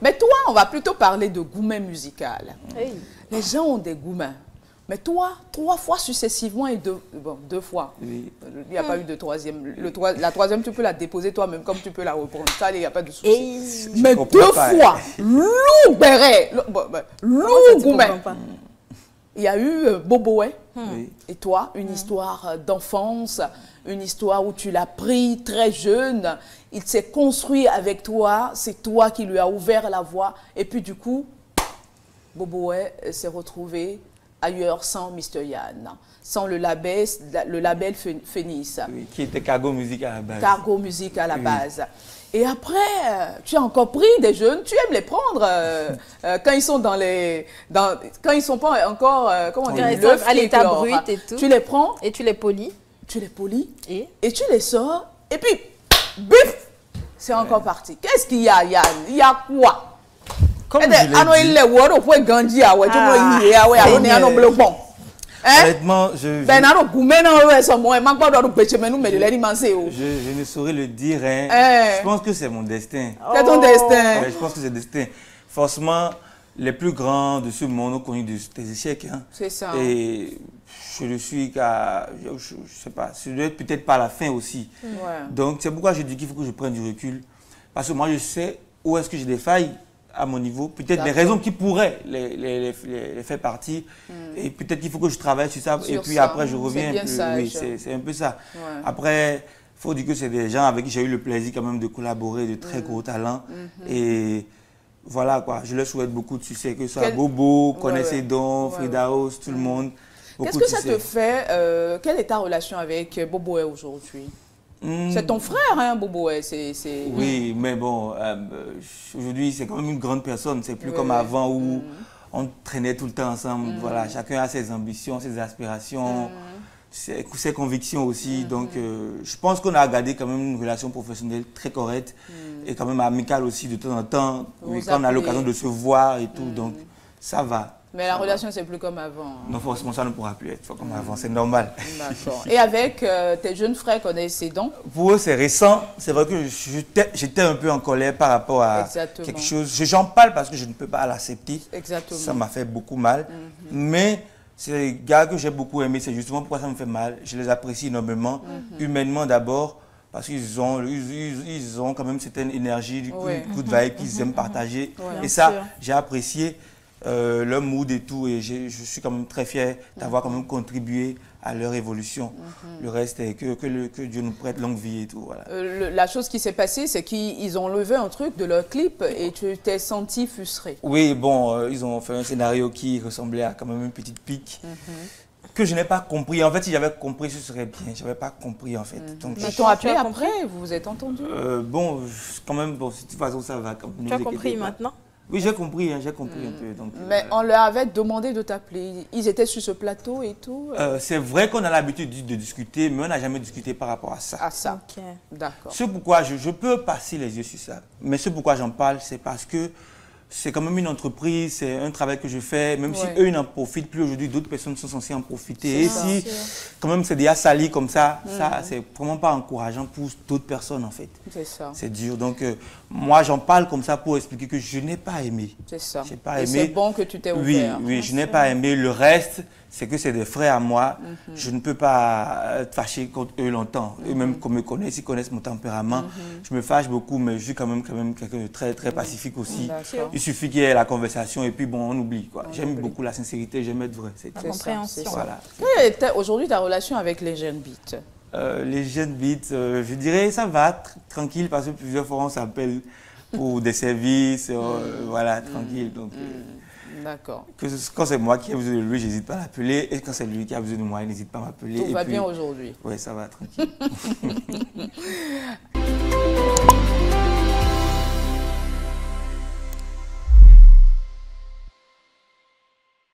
Mais toi, on va plutôt parler de gourmet musical. Hey. Les gens ont des gourmets. Mais toi, 3 fois successivement et 2 fois. Oui. Il n'y a pas eu de troisième. La troisième, tu peux la déposer toi-même comme tu peux la reprendre. Ça, il n'y a pas de souci. Mais 2 fois, loup béret, loup gourmet. Il y a eu Boboé. Oui. Et toi, une histoire d'enfance, une histoire où tu l'as pris très jeune. Il s'est construit avec toi. C'est toi qui lui as ouvert la voie. Et puis du coup, Boboé s'est retrouvé ailleurs sans Mr. Yann, sans le label Phoenix. Oui, qui était Cargo Music à la base. Cargo Music à la base. Et après, tu as encore pris des jeunes, tu aimes les prendre quand ils sont quand ils sont pas encore, comment dire, à l'état brut et tout. Tu les prends. Et tu les polis. Tu les polis. Et tu les sors. Et puis, bif, c'est encore parti. Qu'est-ce qu'il y a, Yann? Il y a quoi? Comme je l'ai dit, honnêtement, je ne saurais le dire. Hein. Je pense que c'est mon destin. C'est ton destin. Je pense que c'est le destin. Forcément, les plus grands de ce monde ont connu des échecs. Hein. C'est ça. Et je le suis qu'à, je sais pas, je dois être peut-être pas à la fin aussi. Ouais. Donc, c'est pourquoi je dis qu'il faut que je prenne du recul. Parce que moi, je sais où est-ce que j'ai des failles à mon niveau. Peut-être les raisons qui pourraient les faire partir. Et peut-être qu'il faut que je travaille sur ça. Et puis après, je reviens. Oui, c'est un peu ça. Ouais. Après, il faut dire que c'est des gens avec qui j'ai eu le plaisir quand même de collaborer, de très gros talents. Et voilà quoi, je leur souhaite beaucoup de succès, que ce soit Bobo, Connaissez Don, Frida House, tout le monde. Qu'est-ce que ça te fait quelle est ta relation avec Boboé aujourd'hui? C'est ton frère, hein, Boboé. Oui, mais bon, aujourd'hui, c'est quand même une grande personne. C'est plus comme avant où on traînait tout le temps ensemble. Voilà, chacun a ses ambitions, ses aspirations, ses convictions aussi. Donc, je pense qu'on a gardé quand même une relation professionnelle très correcte et quand même amicale aussi de temps en temps. Oui, quand on a l'occasion de se voir et tout. Donc, ça va. Mais la relation, c'est plus comme avant. Non, forcément, ça ne pourra plus être comme avant, c'est normal. D'accord. Et avec tes jeunes frères Connaissez Don? Pour eux, c'est récent. C'est vrai que j'étais un peu en colère par rapport à quelque chose. J'en parle parce que je ne peux pas l'accepter. Exactement. Ça m'a fait beaucoup mal. Mais c'est des gars que j'ai beaucoup aimés. C'est justement pourquoi ça me fait mal. Je les apprécie énormément. Humainement d'abord, parce qu'ils ont quand même certaine énergie, une good vibe qu'ils aiment partager. Et ça, j'ai apprécié. Leur mood et tout, et je suis quand même très fier d'avoir quand même contribué à leur évolution. Le reste est que Dieu nous prête longue vie et tout. Voilà. La chose qui s'est passée, c'est qu'ils ont levé un truc de leur clip et tu t'es senti frustré. Oui, bon, ils ont fait un scénario qui ressemblait à quand même une petite pique. Que je n'ai pas compris. En fait, si j'avais compris, ce serait bien. Je n'avais pas compris, en fait. Donc, ils t'ont appelé après, vous vous êtes entendu? Bon, quand même, bon, de toute façon, ça va. Tu as compris maintenant? Oui, j'ai compris un peu. Donc, mais on leur avait demandé de t'appeler. Ils étaient sur ce plateau et tout. C'est vrai qu'on a l'habitude de discuter, mais on n'a jamais discuté par rapport à ça. À ça, d'accord. Ce pourquoi je peux passer les yeux sur ça, mais ce pourquoi j'en parle, c'est parce que c'est quand même une entreprise, c'est un travail que je fais, même si eux n'en profitent plus aujourd'hui, d'autres personnes sont censées en profiter. Et si quand même c'est déjà sali comme ça, ça c'est vraiment pas encourageant pour d'autres personnes en fait. C'est ça. C'est dur. Donc moi j'en parle comme ça pour expliquer que je n'ai pas aimé. C'est ça. J'ai pas aimé. C'est bon que tu t'es ouvert. Oui, je n'ai pas aimé. Le reste, c'est que c'est des frères à moi. Je ne peux pas être fâché contre eux longtemps. Eux-mêmes me connaissent, ils connaissent mon tempérament. Je me fâche beaucoup, mais je suis quand même quelqu'un de très, très pacifique aussi. Il suffit qu'il y ait la conversation et puis bon, on oublie. J'aime beaucoup la sincérité, j'aime être vrai. C'est compréhension. Voilà. Quelle est aujourd'hui ta relation avec les jeunes beats? Les jeunes beats, je dirais ça va tranquille parce que plusieurs fois on s'appelle pour des services, voilà, tranquille. Donc, d'accord. Quand c'est moi qui ai besoin de lui, j'hésite pas à l'appeler. Et quand c'est lui qui a besoin de moi, il n'hésite pas à m'appeler. Tout va bien aujourd'hui. Oui, ça va tranquille.